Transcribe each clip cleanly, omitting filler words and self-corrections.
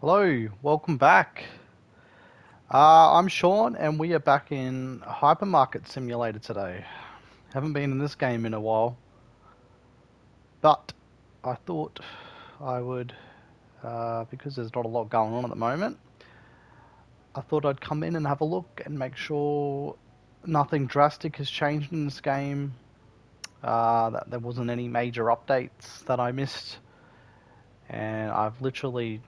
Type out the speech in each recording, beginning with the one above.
Hello, welcome back. I'm Sean, and we are back in HyperMarket Simulator today. Haven't been in this game in a while, but I thought I would, because there's not a lot going on at the moment, I thought I'd come in and have a look and make sure nothing drastic has changed in this game, that there wasn't any major updates that I missed, and I've literally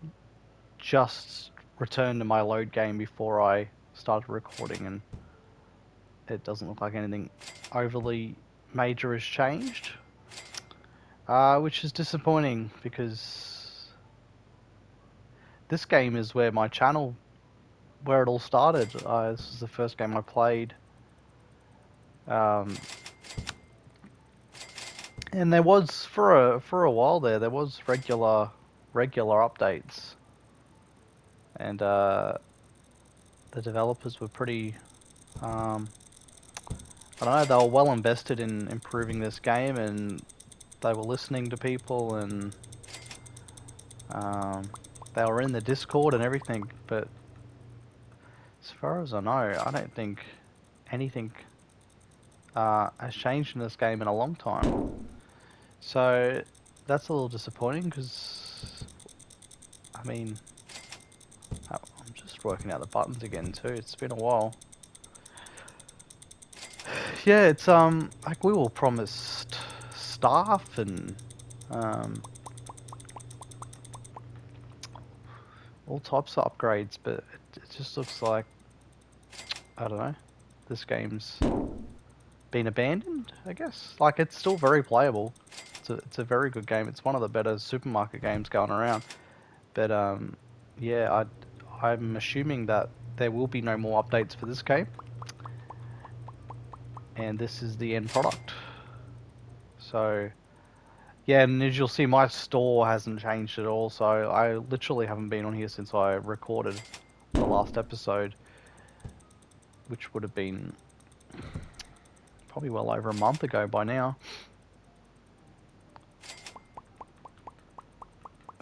just returned to my load game before I started recording, and it doesn't look like anything overly major has changed, which is disappointing because this game is where my channel, where it all started. This is the first game I played, um, and there was for a while there was regular updates, and the developers were pretty. I don't know, they were well invested in improving this game, and they were listening to people, and um, they were in the Discord and everything. But as far as I know, I don't think anything has changed in this game in a long time. So that's a little disappointing because, I mean, I'm just working out the buttons again too. It's been a while. Yeah, it's like we were promised staff and um, all types of upgrades, but it just looks like, I don't know, this game's been abandoned, I guess. Like, it's still very playable. It's a very good game. It's one of the better supermarket games going around. But yeah, I'm assuming that there will be no more updates for this game, and this is the end product. So yeah, and as you'll see, my store hasn't changed at all. So I literally haven't been on here since I recorded the last episode, which would have been probably well over a month ago by now.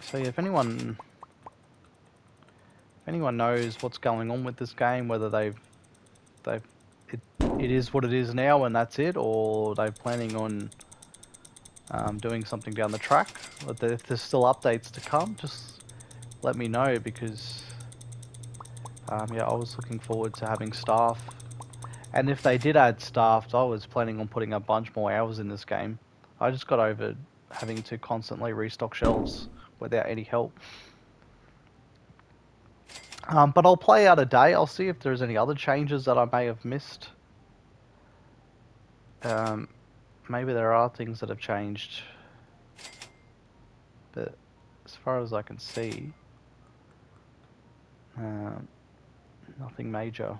So yeah, if anyone knows what's going on with this game, whether they've it is what it is now and that's it, or they're planning on doing something down the track, if there's still updates to come, just let me know, because yeah, I was looking forward to having staff, and if they did add staff, I was planning on putting a bunch more hours in this game. I just got over having to constantly restock shelves without any help. But I'll play out a day. I'll see if there's any other changes that I may have missed. Um, Maybe there are things that have changed, but as far as I can see, um, nothing major.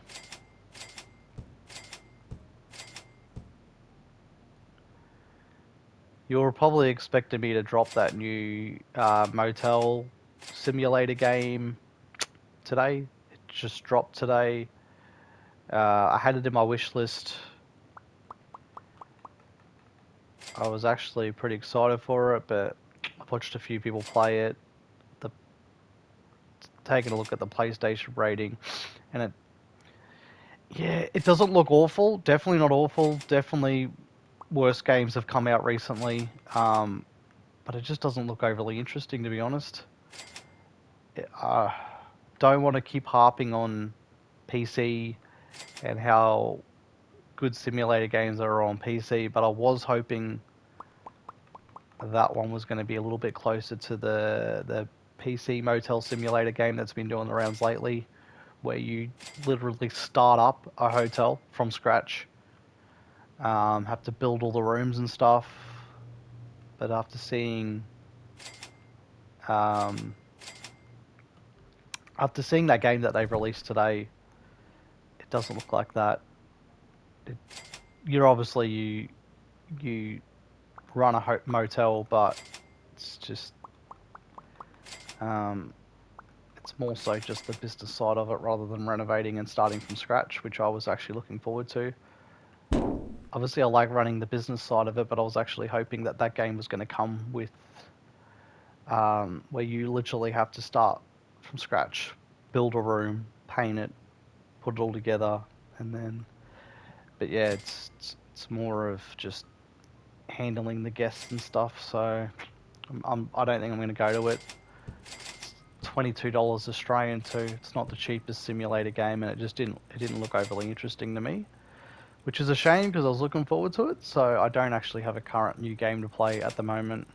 You're probably expecting me to drop that new motel simulator game today. It just dropped today. I had it in my wish list. I was actually pretty excited for it, but I watched a few people play it. Taking a look at the PlayStation rating, and it doesn't look awful. Definitely not awful. Definitely worse games have come out recently. But it just doesn't look overly interesting, to be honest. I don't want to keep harping on PC and how good simulator games are on PC, but I was hoping that one was going to be a little bit closer to the PC motel simulator game that's been doing the rounds lately, where you literally start up a hotel from scratch, have to build all the rooms and stuff. But um, after seeing that game that they've released today, it doesn't look like that. It, you're obviously you run a motel, but it's just um, it's more so just the business side of it rather than renovating and starting from scratch, which I was actually looking forward to. Obviously, I like running the business side of it, but I was actually hoping that that game was going to come with where you literally have to start from scratch, build a room, paint it, put it all together, and then. But yeah, it's more of just handling the guests and stuff. So I don't think I'm going to go to it. It's $22 Australian too. It's not the cheapest simulator game, and it didn't look overly interesting to me, which is a shame because I was looking forward to it. So I don't actually have a current new game to play at the moment.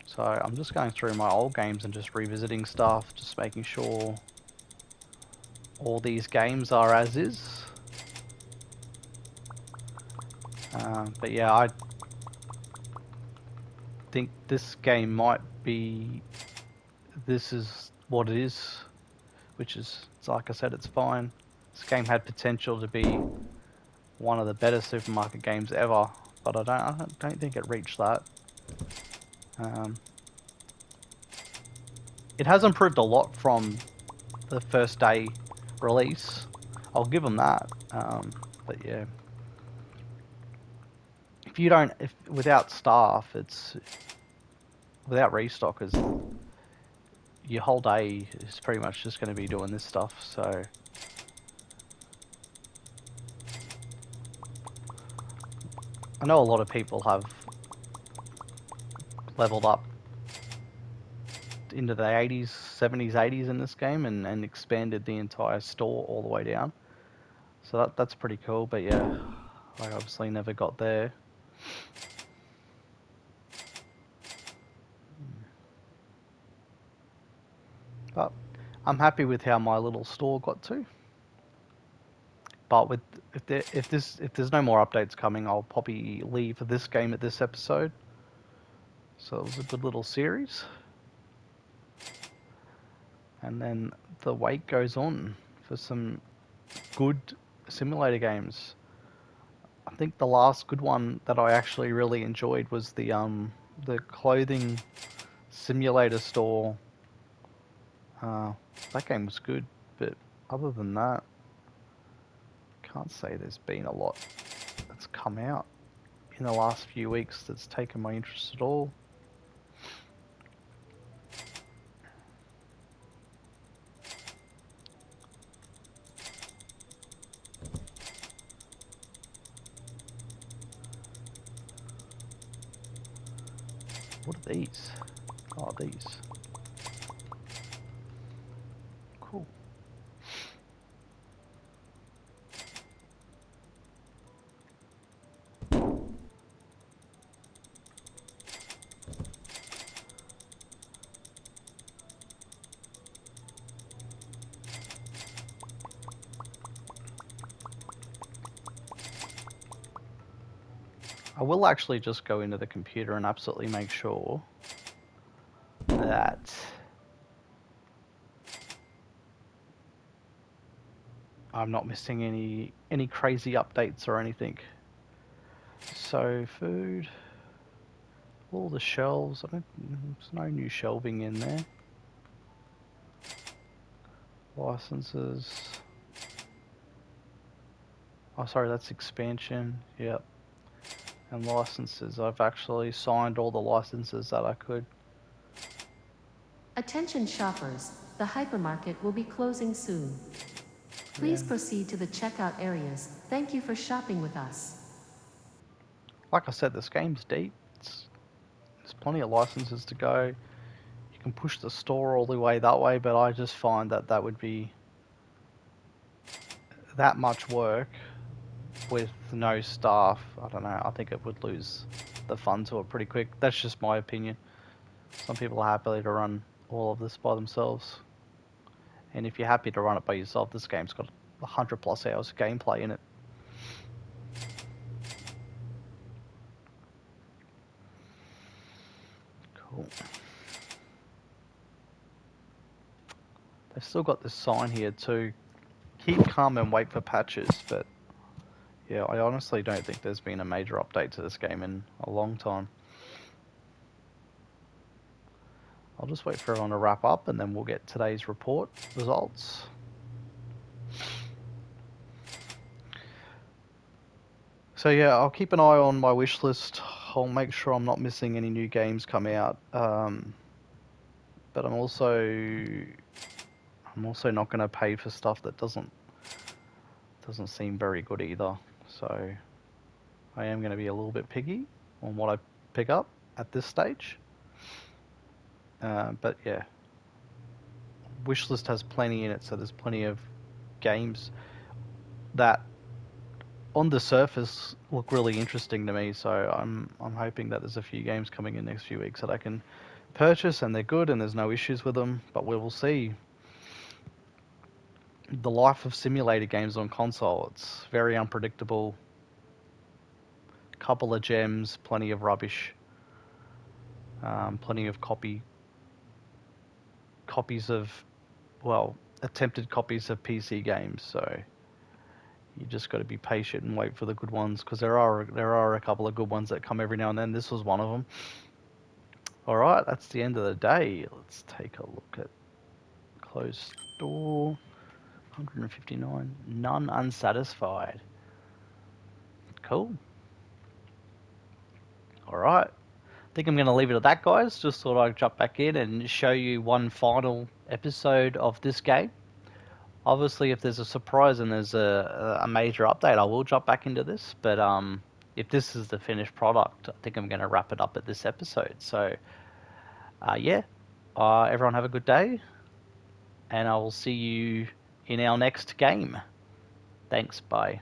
So I'm just going through my old games and just revisiting stuff, just making sure all these games are as is. But yeah, I think this game might be, this is what it is, which is, like I said, it's fine. This game had potential to be one of the better supermarket games ever, but I don't think it reached that. It has improved a lot from the first day release. I'll give them that. But yeah, if without staff, without restockers, your whole day is pretty much just going to be doing this stuff. So I know a lot of people have leveled up into the 80s, 70s, 80s in this game and expanded the entire store all the way down. So that's pretty cool, but yeah, I obviously never got there. But I'm happy with how my little store got to. But if there's no more updates coming, I'll probably leave this game at this episode. So it was a good little series. And then the wait goes on for some good simulator games. I think the last good one that I actually really enjoyed was the clothing simulator store. That game was good, but other than that, can't say there's been a lot that's come out in the last few weeks that's taken my interest at all. What are these? Oh, these. Cool. I will actually just go into the computer and absolutely make sure that I'm not missing any crazy updates or anything. So food, all the shelves. There's no new shelving in there. Licenses. Oh, sorry, that's expansion. Yep. And licenses. I've actually signed all the licenses that I could. Attention shoppers, the hypermarket will be closing soon. Please proceed to the checkout areas. Thank you for shopping with us. Like I said, this game's deep. There's plenty of licenses to go. You can push the store all the way that way, but I just find that would be that much work with no staff. I don't know. I think it would lose the fun to it pretty quick. That's just my opinion. Some people are happy to run all of this by themselves. And if you're happy to run it by yourself, this game's got 100 plus hours of gameplay in it. Cool. They've still got this sign here too. Keep calm and wait for patches, but yeah, I honestly don't think there's been a major update to this game in a long time. I'll just wait for everyone to wrap up and then we'll get today's report results. So yeah, I'll keep an eye on my wish list. I'll make sure I'm not missing any new games come out. but I'm also not going to pay for stuff that doesn't seem very good either. So I am going to be a little bit picky on what I pick up at this stage. But yeah, wishlist has plenty in it, so there's plenty of games that on the surface look really interesting to me. So I'm hoping that there's a few games coming in next few weeks that I can purchase and they're good and there's no issues with them. But we will see. The life of simulator games on console, it's very unpredictable. Couple of gems, plenty of rubbish, plenty of copies of, well, attempted copies of PC games. So you just got to be patient and wait for the good ones, because there are a couple of good ones that come every now and then. This was one of them. All right, that's the end of the day. Let's take a look at closed door. 159. None unsatisfied. Cool. All right. I think I'm going to leave it at that, guys. Just thought I'd jump back in and show you one final episode of this game. Obviously, if there's a surprise and there's a major update, I will jump back into this. But if this is the finished product, I think I'm going to wrap it up at this episode. So, yeah, everyone have a good day, and I will see you in our next game. Thanks, bye.